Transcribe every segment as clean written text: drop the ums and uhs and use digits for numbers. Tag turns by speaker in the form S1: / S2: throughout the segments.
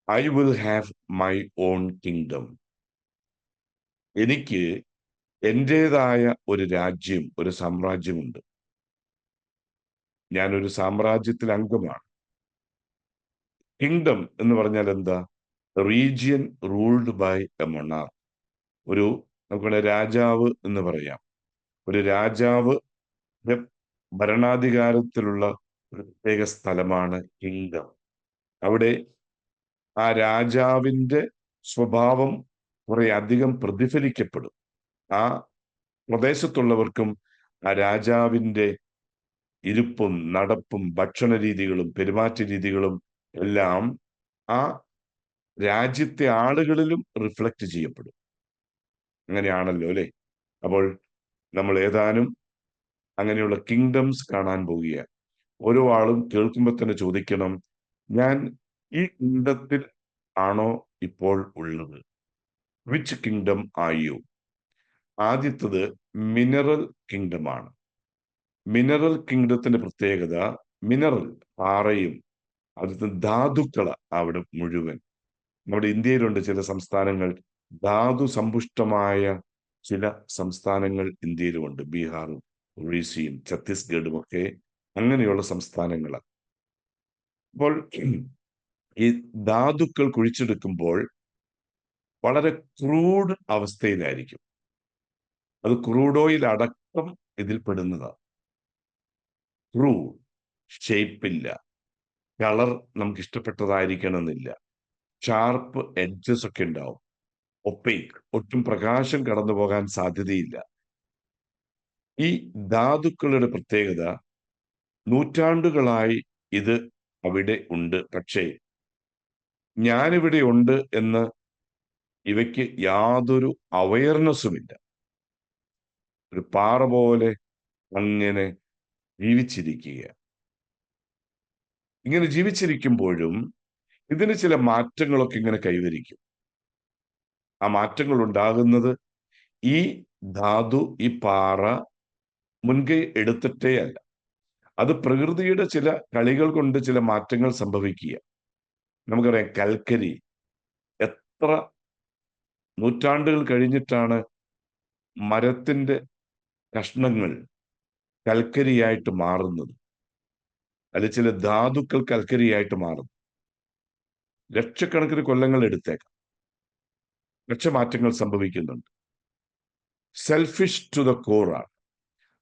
S1: I will have my own kingdom. എനിക്ക് എന്റേതായ ഒരു രാജ്യം, ഒരു സാമ്രാജ്യമുണ്ട്. ഞാനൊരു സാമ്രാജ്യത്തിൽ അംഗമാണ്. കിങ്ഡം എന്ന് പറഞ്ഞാൽ എന്താ? Region ruled by a monarch. ഒരു നമുക്കുള്ള രാജാവ് എന്ന് പറയാം. ഒരു രാജാവ് ഭരണാധികാരത്തിലുള്ള ഒരു പ്രത്യേക സ്ഥലമാണ് കിങ്ഡം. അവിടെ ആ രാജാവിന്റെ സ്വഭാവം കുറെ അധികം പ്രതിഫലിക്കപ്പെടും. ആ പ്രദേശത്തുള്ളവർക്കും ആ രാജാവിന്റെ ഇരുപ്പും നടപ്പും ഭക്ഷണ രീതികളും പെരുമാറ്റ രീതികളും എല്ലാം ആ രാജ്യത്തെ ആളുകളിലും റിഫ്ലക്ട് ചെയ്യപ്പെടും. അങ്ങനെയാണല്ലോ അല്ലെ? അപ്പോൾ നമ്മൾ ഏതാനും അങ്ങനെയുള്ള കിങ്ഡംസ് കാണാൻ പോവുകയാണ്. ഓരോ ആളും കേൾക്കുമ്പോൾ തന്നെ ചോദിക്കണം, ഞാൻ ഈ കിങ്ഡത്തിൽ ആണോ ഇപ്പോൾ ഉള്ളത്? Which kingdom are you? ആദ്യത്തത് മിനറൽ കിങ്ഡം ആണ്. മിനറൽ കിങ്ഡത്തിന്റെ പ്രത്യേകത, മിനറൽ പാറയും അവിടുത്തെ ധാതുക്കള അവിടെ മുഴുവൻ. നമ്മുടെ ഇന്ത്യയിലുണ്ട് ചില സംസ്ഥാനങ്ങൾ, ധാതു സമ്പുഷ്ടമായ ചില സംസ്ഥാനങ്ങൾ ഇന്ത്യയിലുമുണ്ട്. ബീഹാറും ഒറീസയും ഛത്തീസ്ഗഡും ഒക്കെ അങ്ങനെയുള്ള സംസ്ഥാനങ്ങളാണ്. അപ്പോൾ ഈ ധാതുക്കൾ കുഴിച്ചെടുക്കുമ്പോൾ വളരെ ക്രൂഡ് അവസ്ഥയിലായിരിക്കും. അത് ക്രൂഡ് ഓയിൽ അടക്കം ഇതിൽ പെടുന്നതാണ്. ക്രൂഡ്, ഷേപ്പില്ല, കളർ നമുക്ക് ഇഷ്ടപ്പെട്ടതായിരിക്കണമെന്നില്ല, ഷാർപ്പ് എഡ്ജസ് ഒക്കെ ഉണ്ടാവും, ഒപ്പേക്ക്, ഒട്ടും പ്രകാശം കടന്നു പോകാൻ സാധ്യതയില്ല. ഈ ധാതുക്കളുടെ പ്രത്യേകത, നൂറ്റാണ്ടുകളായി ഇത് അവിടെ ഉണ്ട്. പക്ഷേ ഞാനിവിടെ ഉണ്ട് എന്ന് ഇവയ്ക്ക് യാതൊരു അവയർനെസ്സുമില്ല. ഒരു പാറ പോലെ അങ്ങനെ ജീവിച്ചിരിക്കുക. ഇങ്ങനെ ജീവിച്ചിരിക്കുമ്പോഴും ഇതിന് ചില മാറ്റങ്ങളൊക്കെ ഇങ്ങനെ കൈവരിക്കും. ആ മാറ്റങ്ങൾ ഉണ്ടാകുന്നത് ഈ ധാതു, ഈ പാറ മുൻകൈ എടുത്തിട്ടേ അല്ല. അത് പ്രകൃതിയുടെ ചില കളികൾ കൊണ്ട് ചില മാറ്റങ്ങൾ സംഭവിക്കുക. നമുക്കറിയാം, കൽക്കരി എത്ര നൂറ്റാണ്ടുകൾ കഴിഞ്ഞിട്ടാണ് മരത്തിന്റെ കഷ്ണങ്ങൾ കൽക്കരിയായിട്ട് മാറുന്നത്. അതിൽ ചില ധാതുക്കൾ കൽക്കരിയായിട്ട് മാറും. ലക്ഷക്കണക്കിന് കൊല്ലങ്ങൾ എടുത്തേക്കാം. ലക്ഷമാറ്റങ്ങൾ സംഭവിക്കുന്നുണ്ട്. സെൽഫിഷ് ടു ദ കോറാണ്.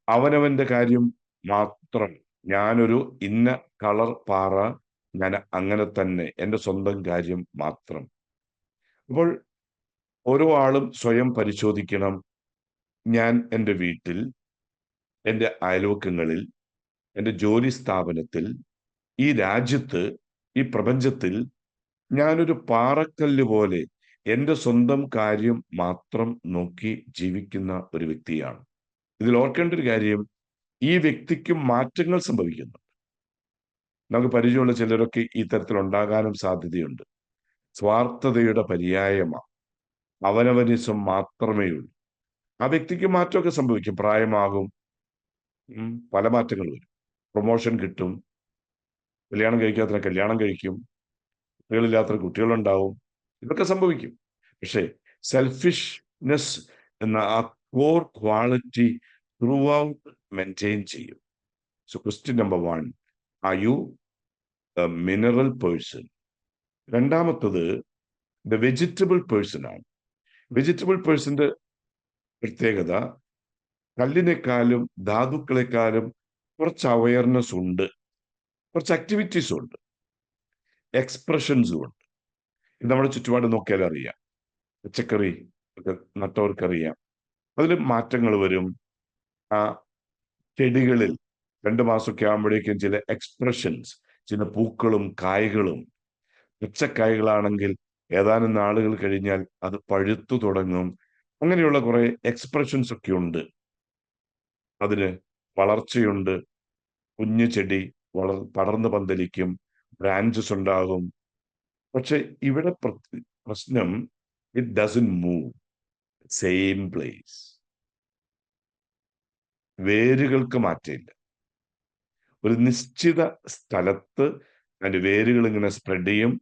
S1: അവനവന്റെ കാര്യം മാത്രം. ഞാനൊരു ഇന്ന കളർ പാറ, ഞാൻ അങ്ങനെ തന്നെ, എൻ്റെ സ്വന്തം കാര്യം മാത്രം. അപ്പോൾ ഓരോ ആളും സ്വയം പരിശോധിക്കണം. ഞാൻ എൻ്റെ വീട്ടിൽ, എൻ്റെ അയൽവക്കങ്ങളിൽ, എൻ്റെ ജോലി സ്ഥാപനത്തിൽ, ഈ രാജ്യത്ത്, ഈ പ്രപഞ്ചത്തിൽ ഞാനൊരു പാറക്കല്ല് പോലെ എൻ്റെ സ്വന്തം കാര്യം മാത്രം നോക്കി ജീവിക്കുന്ന ഒരു വ്യക്തിയാണ്. ഇതിൽ ഓർക്കേണ്ട ഒരു കാര്യം, ഈ വ്യക്തിക്ക് മാറ്റങ്ങൾ സംഭവിക്കുന്നു. നമുക്ക് പരിചയമുള്ള ചിലരൊക്കെ ഈ തരത്തിൽ ഉണ്ടാകാനും സാധ്യതയുണ്ട്. സ്വാർത്ഥതയുടെ പര്യായമാണ്. അവനവനിസം മാത്രമേ ഉള്ളൂ. ആ വ്യക്തിക്ക് മാറ്റമൊക്കെ സംഭവിക്കും. പ്രായമാകും, പല മാറ്റങ്ങൾ വരും. പ്രൊമോഷൻ കിട്ടും, കല്യാണം കഴിക്കാത്ത കല്യാണം കഴിക്കും, കുട്ടികളില്ലാത്ത കുട്ടികളുണ്ടാവും. ഇതൊക്കെ സംഭവിക്കും. പക്ഷേ സെൽഫിഷ്നെസ് എന്ന ആ core quality throughout maintain ചെയ്യും. So question number 1, are you a mineral person? രണ്ടാമത്തത് ദ വെജിറ്റബിൾ പേഴ്സൺ ആണ്. വെജിറ്റബിൾ പേഴ്സന്റെ പ്രത്യേകത, കല്ലിനേക്കാളും ധാതുക്കളെക്കാളും കുറച്ച് അവയർനെസ് ഉണ്ട്, കുറച്ച് ആക്ടിവിറ്റീസും ഉണ്ട്, എക്സ്പ്രഷൻസും ഉണ്ട്. ഇത് നമ്മുടെ ചുറ്റുപാട് നോക്കിയാൽ അറിയാം. പച്ചക്കറി ഒക്കെ നട്ടവർക്കറിയാം, അതിൽ മാറ്റങ്ങൾ വരും. ആ ചെടികളിൽ 2 മാസമൊക്കെ ആകുമ്പോഴേക്കും ചില എക്സ്പ്രഷൻസ്, ചില പൂക്കളും കായ്കളും. പച്ചക്കായ്കളാണെങ്കിൽ ഏതാനും നാളുകൾ കഴിഞ്ഞാൽ അത് പഴുത്തു തുടങ്ങും. അങ്ങനെയുള്ള കുറെ എക്സ്പ്രഷൻസ് ഒക്കെ ഉണ്ട്. അതിന് വളർച്ചയുണ്ട്. കുഞ്ഞു ചെടി പടർന്ന് പന്തലിക്കും, ബ്രാഞ്ചസ് ഉണ്ടാകും. പക്ഷെ ഇവിടെ പ്രശ്നം, it doesn't move same place. വേരുകൾക്ക് മാറ്റമില്ല. ഒരു നിശ്ചിത സ്ഥലത്ത് അതിന്റെ വേരുകൾ ഇങ്ങനെ സ്പ്രെഡ് ചെയ്യും.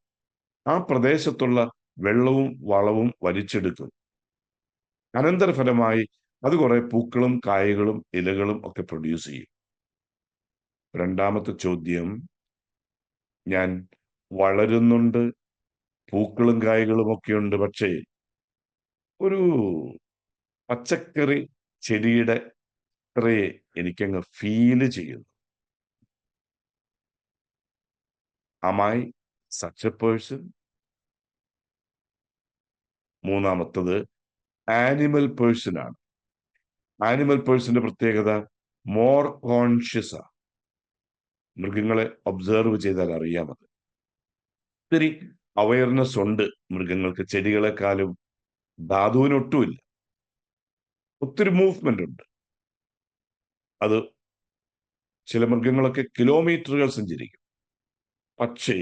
S1: ആ പ്രദേശത്തുള്ള വെള്ളവും വളവും വലിച്ചെടുക്കും. അനന്തരഫലമായി അത് കുറെ പൂക്കളും കായകളും ഇലകളും ഒക്കെ പ്രൊഡ്യൂസ് ചെയ്യും. രണ്ടാമത്തെ ചോദ്യം, ഞാൻ വളരുന്നുണ്ട്, പൂക്കളും കായകളും ഒക്കെ ഉണ്ട്, പക്ഷേ ഒരു പച്ചക്കറി ചെടിയുടെ അത്രയെ എനിക്കങ്ങ് ഫീല് ചെയ്യുന്നു. Am I such a person? മൂന്നാമത്തത് ആനിമൽ പേഴ്സൺ ആണ്. ആനിമൽ പേഴ്സന്റെ പ്രത്യേകത മോർ കോൺഷ്യസ് ആണ്. മൃഗങ്ങളെ ഒബ്സർവ് ചെയ്താൽ അറിയാമത്. ഒത്തിരി അവയർനെസ് ഉണ്ട് മൃഗങ്ങൾക്ക്, ചെടികളെക്കാളും ധാതുവിനൊട്ടുമില്ല. ഒത്തിരി മൂവ്മെന്റ് ഉണ്ട്. അത് ചില മൃഗങ്ങളൊക്കെ കിലോമീറ്ററുകൾ സഞ്ചരിക്കും. പക്ഷേ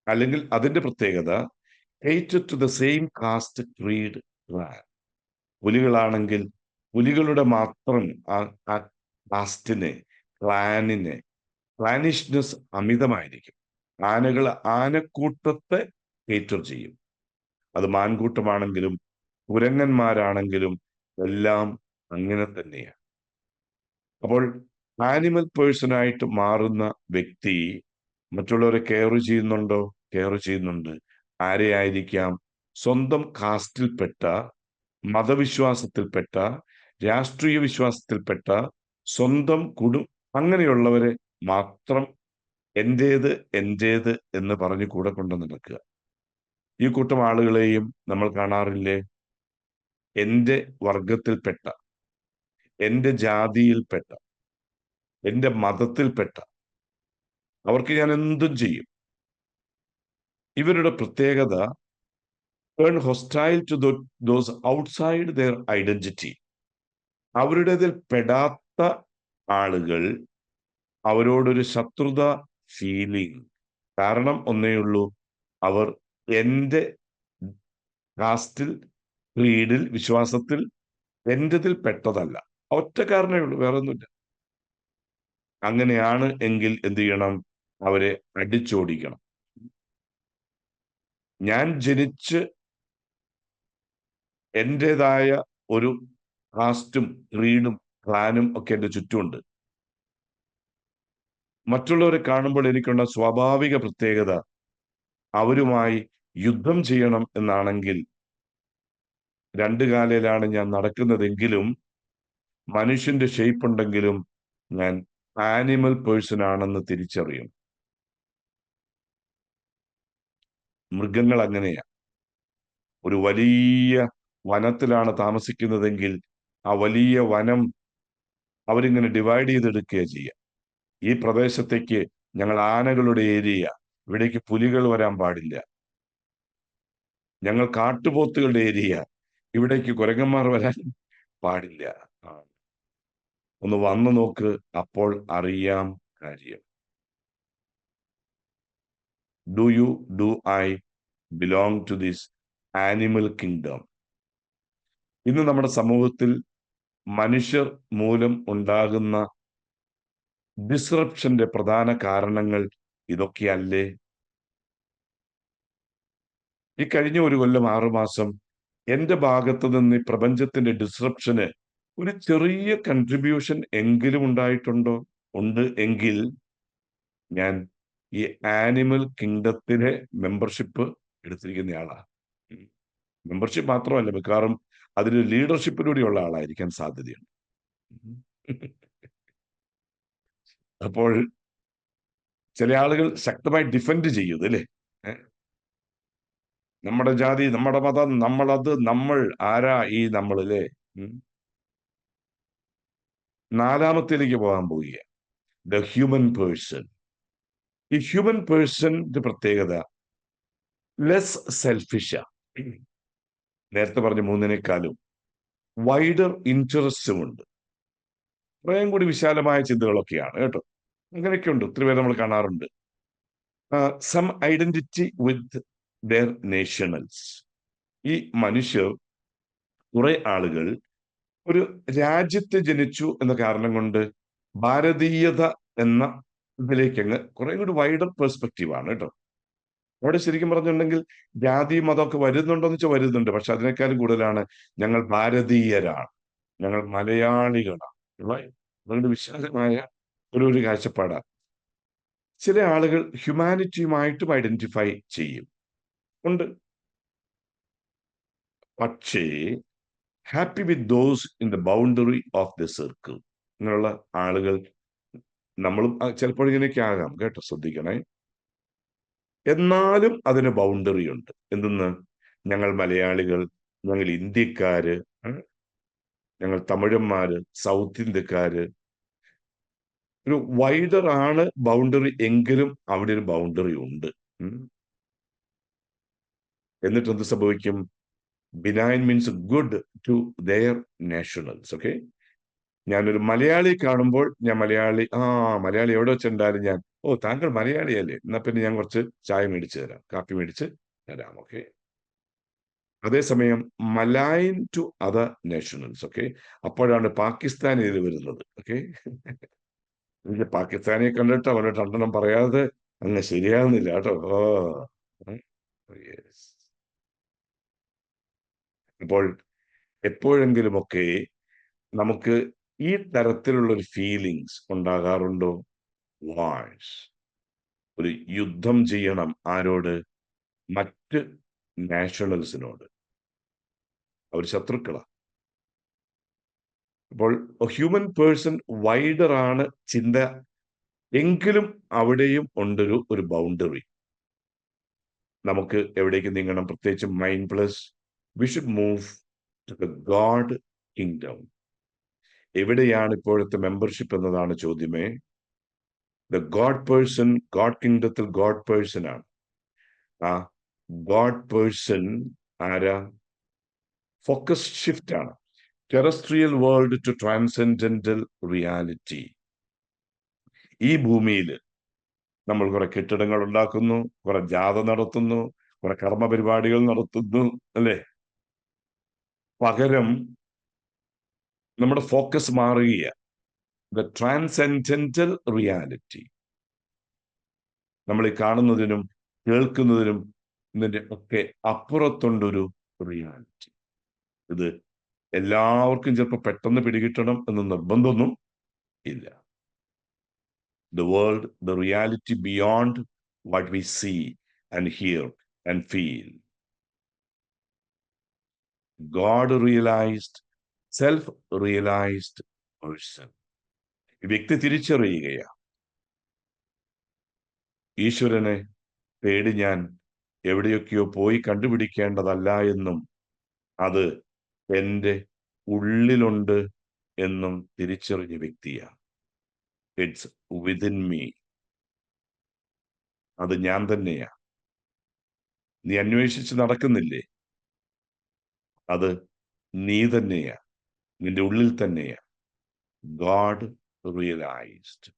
S1: അല്ലെങ്കിൽ അതിന്റെ പ്രത്യേകത cater to the same caste creed clan. പുലികളാണെങ്കിൽ പുലികളുടെ മാത്രം ആ കാസ്റ്റിനെ, ക്ലാനിനെ, ക്ലാനിഷ്നെസ് അമിതമായിരിക്കും. ആനകൾ ആനക്കൂട്ടത്തെ കേറ്റർ ചെയ്യും. അത് മാൻകൂട്ടമാണെങ്കിലും കുരങ്ങന്മാരാണെങ്കിലും എല്ലാം അങ്ങനെ തന്നെയാണ്. അപ്പോൾ ആനിമൽ പേഴ്സണായിട്ട് മാറുന്ന വ്യക്തി മറ്റുള്ളവരെ കെയർ ചെയ്യുന്നുണ്ടോ? കെയർ ചെയ്യുന്നുണ്ട്. ആരെ ആയിരിക്കാം? സ്വന്തം കാസ്റ്റിൽപ്പെട്ട, മതവിശ്വാസത്തിൽപ്പെട്ട, രാഷ്ട്രീയ വിശ്വാസത്തിൽപ്പെട്ട, സ്വന്തം അങ്ങനെയുള്ളവരെ മാത്രം എന്റേത് എന്റേത് എന്ന് പറഞ്ഞ് കൂടെ കൊണ്ട് നടക്കുക. ഈ കൂട്ടം ആളുകളെയും നമ്മൾ കാണാറില്ലേ? എന്റെ വർഗത്തിൽപ്പെട്ട, എന്റെ ജാതിയിൽപ്പെട്ട, എന്റെ മതത്തിൽപ്പെട്ട, അവർക്ക് ഞാൻ എന്തും ചെയ്യും. ഇവരുടെ പ്രത്യേകത turn hostile to those outside their identity. അവരുടേതിൽ പെടാത്ത ആളുകൾ അവരോടൊരു ശത്രുത ഫീലിംഗ്. കാരണം ഒന്നേയുള്ളൂ, അവർ എന്റെ കാസ്റ്റിൽ, ക്രീഡിൽ, വിശ്വാസത്തിൽ എന്റതിൽ പെട്ടതല്ല. ഒറ്റ കാരണമേ ഉള്ളൂ, വേറെ ഒന്നുമില്ല. അങ്ങനെയാണ് എങ്കിൽ എന്ത് ചെയ്യണം? അവരെ അടിച്ചോടിക്കണം. ഞാൻ ജനിച്ച് എന്റേതായ ഒരു കാസ്റ്റും ക്രീഡും ക്ലാനും ഒക്കെ എന്റെ ചുറ്റുമുണ്ട്. മറ്റുള്ളവരെ കാണുമ്പോൾ എനിക്കുള്ള സ്വാഭാവിക പ്രത്യേകത അവരുമായി യുദ്ധം ചെയ്യണം എന്നാണെങ്കിൽ, രണ്ടു കാലിലാണ് ഞാൻ നടക്കുന്നതെങ്കിലും, മനുഷ്യന്റെ ഷേപ്പ് ഉണ്ടെങ്കിലും ഞാൻ ആനിമൽ പേഴ്സൺ ആണെന്ന് തിരിച്ചറിയും. മൃഗങ്ങൾ അങ്ങനെയാ. ഒരു വലിയ വനത്തിലാണ് താമസിക്കുന്നതെങ്കിൽ ആ വലിയ വനം അവരിങ്ങനെ ഡിവൈഡ് ചെയ്തെടുക്കുകയാണ് ചെയ്യുക. ഈ പ്രദേശത്തേക്ക് ഞങ്ങൾ ആനകളുടെ ഏരിയ, ഇവിടേക്ക് പുലികൾ വരാൻ പാടില്ല. ഞങ്ങൾ കാട്ടുപോത്തുകളുടെ ഏരിയ, ഇവിടേക്ക് കുരങ്ങന്മാർ വരാൻ പാടില്ല. ഒന്ന് വന്നു നോക്ക്, അപ്പോൾ അറിയാം കാര്യം. Do I belong to this animal kingdom? ഇന്ന് നമ്മുടെ സമൂഹത്തിൽ മനുഷ്യർ മൂലം ഉണ്ടാകുന്ന ഡിസ്റപ്ഷന്റെ പ്രധാന കാരണങ്ങൾ ഇതൊക്കെയല്ലേ? ഈ കഴിഞ്ഞ ഒരു കൊല്ലം 6 മാസം എന്റെ ഭാഗത്ത് നിന്ന് ഈ പ്രപഞ്ചത്തിന്റെ ഡിസ്റപ്ഷന് ഒരു ചെറിയ കൺട്രിബ്യൂഷൻ എങ്കിലും ഉണ്ടായിട്ടുണ്ടോ? ഉണ്ട് എങ്കിൽ ഞാൻ ഈ ആനിമൽ കിങ്ഡത്തിലെ മെമ്പർഷിപ്പ് എടുത്തിരിക്കുന്നയാളാ. മെമ്പർഷിപ്പ് മാത്രമല്ല, മിക്കവാറും അതിന് ലീഡർഷിപ്പിലൂടെയുള്ള ആളായിരിക്കാൻ സാധ്യതയുണ്ട്. അപ്പോൾ ചില ആളുകൾ ശക്തമായി ഡിഫെൻഡ് ചെയ്യും, അല്ലേ? നമ്മുടെ ജാതി, നമ്മുടെ മതം, നമ്മളത്, നമ്മൾ ആരാ ഈ നമ്മൾ, അല്ലേ? നാലാമത്തേലേക്ക് പോകാൻ പോവുക, ദ ഹ്യൂമൻ പേഴ്സൺ. ഈ ഹ്യൂമൻ പേഴ്സന്റെ പ്രത്യേകത ലെസ് സെൽഫിഷാ. നേരത്തെ പറഞ്ഞ മൂന്നിനേക്കാളും വൈഡർ ഇൻട്രസ്റ്റും ഉണ്ട്. കുറേയും കൂടി വിശാലമായ ചിന്തകളൊക്കെയാണ് കേട്ടോ. അങ്ങനെയൊക്കെ ഉണ്ട്, ഒത്തിരി പേര് നമ്മൾ കാണാറുണ്ട്. Some identity with their nationals. ഈ മനുഷ്യർ, കുറെ ആളുകൾ ഒരു രാജ്യത്ത് ജനിച്ചു എന്ന കാരണം കൊണ്ട് ഭാരതീയത എന്ന ഇതിലേക്ക് അങ്ങ് കുറെ കൂടി വൈഡർ പെർസ്പെക്റ്റീവ് ആണ് കേട്ടോ. അവിടെ ശരിക്കും പറഞ്ഞിട്ടുണ്ടെങ്കിൽ ജാതി മതമൊക്കെ വരുന്നുണ്ടോ എന്ന് വെച്ചാൽ വരുന്നുണ്ട്. പക്ഷെ അതിനേക്കാളും കൂടുതലാണ് ഞങ്ങൾ ഭാരതീയരാണ്, ഞങ്ങൾ മലയാളികളാണ്. Right? അതുകൊണ്ട് വിശാലമായ ഒരു കാഴ്ചപ്പാടാണ്. ചില ആളുകൾ ഹ്യൂമാനിറ്റിയുമായിട്ടും ഐഡന്റിഫൈ ചെയ്യും, ഉണ്ട്. പക്ഷേ happy with those in the boundary of the circle, ഇങ്ങനെയുള്ള ആളുകൾ നമ്മളും ചിലപ്പോൾ ഇങ്ങനെയൊക്കെ ആകാം കേട്ടോ, ശ്രദ്ധിക്കണേ. എന്നാലും അതിന് ബൗണ്ടറി ഉണ്ട്. എന്തെന്ന്? ഞങ്ങൾ മലയാളികൾ, ഞങ്ങൾ ഇന്ത്യക്കാര്, ഞങ്ങൾ തമിഴന്മാര്, സൗത്ത് ഇന്ത്യക്കാര്, ഒരു വൈഡർ ആണ് ബൗണ്ടറി എങ്കിലും അവിടെ ഒരു ബൗണ്ടറി ഉണ്ട്. എന്നിട്ട് എന്ത് സംഭവിക്കും? Benign means good to their nationals. Okay, ഞാനൊരു മലയാളി കാണുമ്പോൾ ഞാൻ മലയാളി എവിടെ വെച്ചിട്ടുണ്ടാലും ഞാൻ, ഓ താങ്കൾ മലയാളിയല്ലേ, എന്നാ പിന്നെ ഞാൻ കുറച്ച് ചായ മേടിച്ചു തരാം, കാപ്പി മേടിച്ച് തരാം. ഓക്കെ. അതേസമയം malign to other nationals. Okay, അപ്പോഴാണ് പാകിസ്ഥാനി ഇതിൽ വരുന്നത്. ഓക്കെ, എനിക്ക് പാകിസ്ഥാനിയെ കണ്ടിട്ട് അവരുടെ രണ്ടെണ്ണം പറയാതെ അങ്ങ് ശരിയാകുന്നില്ല കേട്ടോ. Oh yes. അപ്പോൾ എപ്പോഴെങ്കിലുമൊക്കെ നമുക്ക് ഈ തരത്തിലുള്ള ഒരു ഫീലിങ്സ് ഉണ്ടാകാറുണ്ടോ? വാഴ്സ്, ഒരു യുദ്ധം ചെയ്യണം. ആരോട്? മറ്റ് നാഷണൽസിനോട്. അവർ ശത്രുക്കളാ. അപ്പോൾ ഹ്യൂമൻ പേഴ്സൺ വൈഡർ ആണ് ചിന്ത എങ്കിലും അവിടെയും ഉണ്ടൊരു ബൗണ്ടറി. നമുക്ക് എവിടേക്ക് നീങ്ങണം? പ്രത്യേകിച്ച് mind plus we should move to the God kingdom. എവിടെയാണ് ഇപ്പോഴത്തെ മെമ്പർഷിപ്പ് എന്നതാണ് ചോദ്യമേ. ദ ഗോഡ് പേഴ്സൺ, ഗോഡ് കിങ്ഡത്തിൽ ഗോഡ് പേഴ്സൺ ആണ്. ആ ഗോഡ് പേഴ്സൺ ആരാ? ഫോക്കസ് ഷിഫ്റ്റ് ആണ്. Terrestrial world to transcendental reality. ഈ ഭൂമിയിൽ നമ്മൾ കുറെ കെട്ടിടങ്ങൾ ഉണ്ടാക്കുന്നു, കുറെ ജാഥ നടത്തുന്നു, കുറെ കർമ്മ പരിപാടികൾ നടത്തുന്നു, അല്ലേ? പകരം നമ്മുടെ ഫോക്കസ് മാറുകയാണ്. The transcendental reality. നമ്മൾ ഈ കാണുന്നതിനും കേൾക്കുന്നതിനും ഇതിന്റെ ഒക്കെ അപ്പുറത്തുണ്ടൊരു റിയാലിറ്റി. ഇത് എല്ലാവർക്കും ചിലപ്പോൾ പെട്ടെന്ന് പിടികിട്ടണം എന്ന് നിർബന്ധമൊന്നും ഇല്ല. The world, the reality beyond what we see and hear and feel. God realized, self-realized person. വ്യക്തി തിരിച്ചറിയുകയാ, ഈശ്വരനെ തേടി ഞാൻ എവിടെയൊക്കെയോ പോയി കണ്ടുപിടിക്കേണ്ടതല്ല എന്നും അത് എൻ്റെ ഉള്ളിലുണ്ട് എന്നും തിരിച്ചറിഞ്ഞ വ്യക്തിയാ. It's within me. അത് ഞാൻ തന്നെയാ. നീ അന്വേഷിച്ച് നടക്കുന്നില്ലേ? അത് നീ തന്നെയാ, നിന്റെ ഉള്ളിൽ തന്നെയാ. God realised,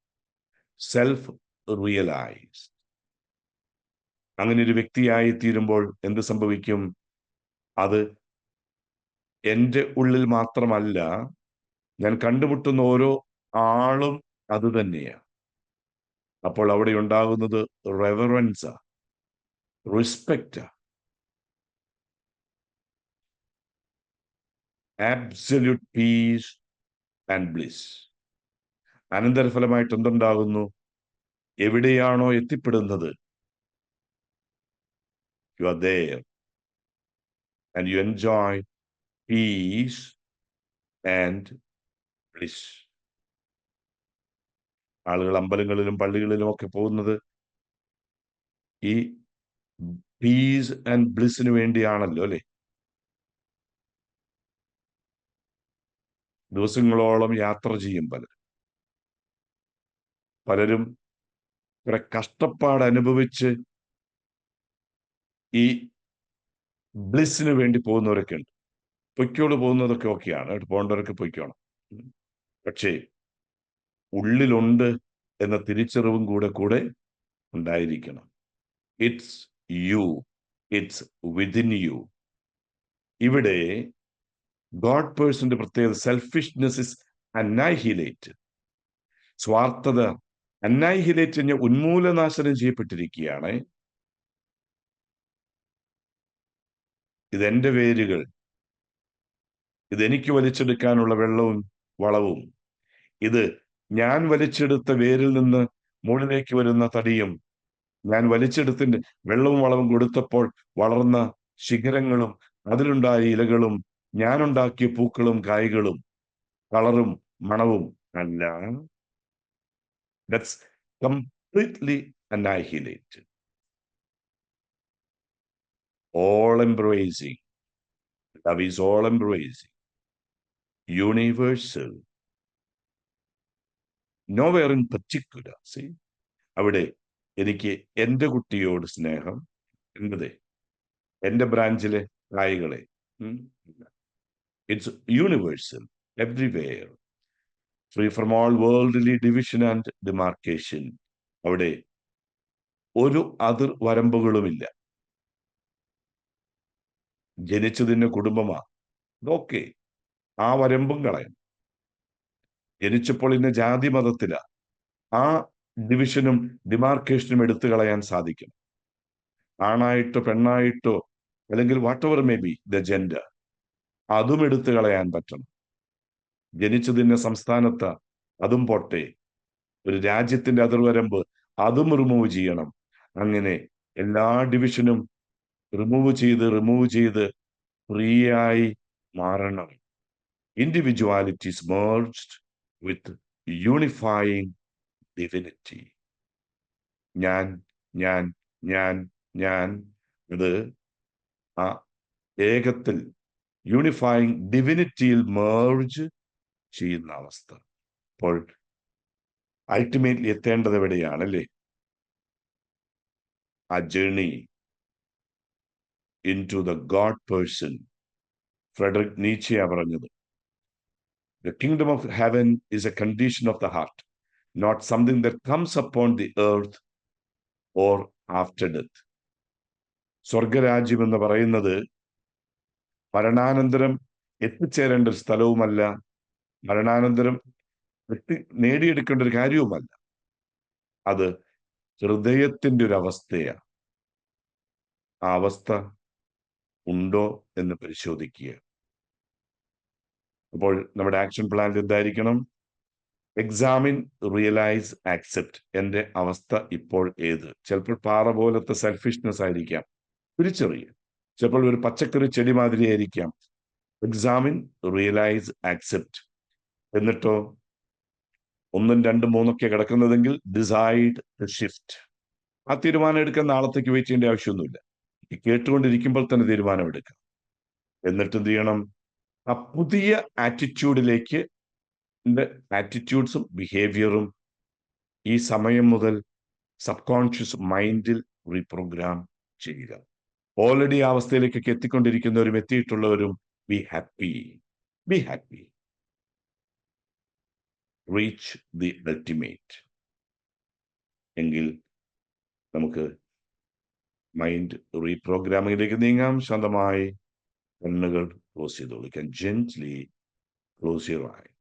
S1: self realised. അങ്ങനെ ഒരു വ്യക്തിയായി തീരുമ്പോൾ എന്ത് സംഭവിക്കും? അത് എൻ്റെ ഉള്ളിൽ മാത്രമല്ല, ഞാൻ കണ്ടുമുട്ടുന്ന ഓരോ ആളും അത് തന്നെയാ. അപ്പോൾ അവിടെ ഉണ്ടാകുന്നത് റെവറൻസാ, റെസ്പെക്റ്റാ, ആബ്സല്യൂട്ട് പീസ് ആൻഡ് ബ്ലിസ്. അനന്തരഫലമായിട്ട് എന്തുണ്ടാകുന്നു? എവിടെയാണോ എത്തിപ്പെടുന്നത്, you are there and you enjoy peace and bliss. ആളുകൾ അമ്പലങ്ങളിലും പള്ളികളിലും ഒക്കെ പോകുന്നത് ഈ പീസ് ആൻഡ് ബ്ലിസ്സിന് വേണ്ടിയാണല്ലോ, അല്ലെ? ദിവസങ്ങളോളം യാത്ര ചെയ്യും പലരും കുറെ കഷ്ടപ്പാട് അനുഭവിച്ച് ഈ ബ്ലിസ്സിന് വേണ്ടി പോകുന്നവരൊക്കെ ഉണ്ട്. പൊയ്ക്കോട് പോകുന്നതൊക്കെ ഓക്കെയാണ്, പോകേണ്ടവരൊക്കെ പൊയ്ക്കോണം. പക്ഷേ ഉള്ളിലുണ്ട് എന്ന തിരിച്ചറിവും കൂടെ ഉണ്ടായിരിക്കണം. It's you, it's within you. ഇവിടെ ഗോഡ് പേഴ്സന്റെ പ്രത്യേകത, സെൽഫിഷ്നെസ് ഇസ് അന്നൈഹിലേറ്റ്. സ്വാർത്ഥത അന്നൈഹിലേറ്റ്, ഉന്മൂലനാശനം ചെയ്യപ്പെട്ടിരിക്കുകയാണ്. ഇതെന്റെ വേരുകൾ, ഇതെനിക്ക് വലിച്ചെടുക്കാനുള്ള വെള്ളവും വളവും, ഇത് ഞാൻ വലിച്ചെടുത്ത വേരിൽ നിന്ന് മുകളിലേക്ക് വരുന്ന തടിയും, ഞാൻ വലിച്ചെടുത്തിന്റെ വെള്ളവും വളവും കൊടുത്തപ്പോൾ വളർന്ന ശിഖരങ്ങളും അതിലുണ്ടായ ഇലകളും ഞാനുണ്ടാക്കിയ പൂക്കളും കായ്കളും കളറും മണവും അല്ല. That's completely annihilated. All embracing. Love is all embracing. Universal. Nowhere in particular. See? അവിടെ എനിക്ക് എന്റെ കുട്ടിയോട് സ്നേഹം, എന്തേ എന്റെ ബ്രാഞ്ചിലെ കായ്കളെ. It's universal, everywhere, free from all worldly division and demarcation. അവിടെ ഒരു അതിർ വരമ്പുകളുമില്ല. ജനിച്ചതിന്റെ കുടുംബമാ, ഓക്കെ, ആ വരമ്പും കളയാം. ജനിച്ചപ്പോൾ ഇന്ന ജാതി മതത്തില, ആ ഡിവിഷനും ഡിമാർക്കേഷനും എടുത്തു കളയാൻ സാധിക്കും. ആണായിട്ടോ പെണ്ണായിട്ടോ അല്ലെങ്കിൽ what ever may be the gender, അതും എടുത്തു കളയാൻ പറ്റണം. ജനിച്ചതിന്റെ സംസ്ഥാനത്ത് അതും പോട്ടെ, ഒരു രാജ്യത്തിന്റെ അതിർവരമ്പ് അതും റിമൂവ് ചെയ്യണം. അങ്ങനെ എല്ലാ ഡിവിഷനും റിമൂവ് ചെയ്ത് ഫ്രീ ആയി മാറണം. ഇൻഡിവിജ്വാലിറ്റീസ് merged with unifying divinity. ഞാൻ ഞാൻ ഞാൻ ഞാൻ ഇത് ആ ഏകത്തിൽ യൂണിഫൈങ് ഡിവിനിറ്റിയിൽ മേർജ് ചെയ്യുന്ന അവസ്ഥ. അപ്പോൾ അൾട്ടിമേറ്റ്ലി എത്തേണ്ടത് എവിടെയാണ് അല്ലേ? ആ journey into the God person. Friedrich നീച്ചെയാ പറഞ്ഞത്, The kingdom of heaven is a condition of the heart, not something that comes upon the earth or after death. സ്വർഗരാജ്യം എന്ന് പറയുന്നത് മരണാനന്തരം എത്തിച്ചേരേണ്ട ഒരു സ്ഥലവുമല്ല, മരണാനന്തരം നേടിയെടുക്കേണ്ട ഒരു കാര്യവുമല്ല. അത് ഹൃദയത്തിന്റെ ഒരു അവസ്ഥയാണ്. ആ അവസ്ഥ ഉണ്ടോ എന്ന് പരിശോധിക്കുക. അപ്പോൾ നമ്മുടെ ആക്ഷൻ പ്ലാൻ എന്തായിരിക്കണം? Examine, realise, accept. എന്റെ അവസ്ഥ ഇപ്പോൾ ഏത്? ചിലപ്പോൾ പാറ പോലത്തെ സെൽഫിഷ്നെസ് ആയിരിക്കാം, തിരിച്ചറിയുക. ചിലപ്പോൾ ഒരു പച്ചക്കറി ചെടി മാതിരി ആയിരിക്കാം. Examine, realise, accept. എന്നിട്ടോ 1, 2, 3 കിടക്കുന്നതെങ്കിൽ ഡിസൈഡ് ടു ഷിഫ്റ്റ്. ആ തീരുമാനം എടുക്കാൻ നാളത്തേക്ക് വെയിറ്റ് ചെയ്യേണ്ട ആവശ്യമൊന്നുമില്ല. ഈ കേട്ടുകൊണ്ടിരിക്കുമ്പോൾ തന്നെ തീരുമാനം എടുക്കാം. എന്നിട്ട് എന്ത് ചെയ്യണം? ആ പുതിയ ആറ്റിറ്റ്യൂഡിലേക്ക് ആറ്റിറ്റ്യൂഡ്സും ബിഹേവിയറും ഈ സമയം മുതൽ സബ് കോൺഷ്യസ് മൈൻഡിൽ റീപ്രോഗ്രാം ചെയ്യുക. ഓൾറെഡി ആ അവസ്ഥയിലേക്കൊക്കെ എത്തിക്കൊണ്ടിരിക്കുന്നവരും എത്തിയിട്ടുള്ളവരും be happy, be happy. Reach the ultimate. എങ്കിൽ നമുക്ക് മൈൻഡ് റീപ്രോഗ്രാമിംഗിലേക്ക് നീങ്ങാം. ശാന്തമായി കണ്ണുകൾ ക്ലോസ് ചെയ്തോളൂ. You can gently close your eyes.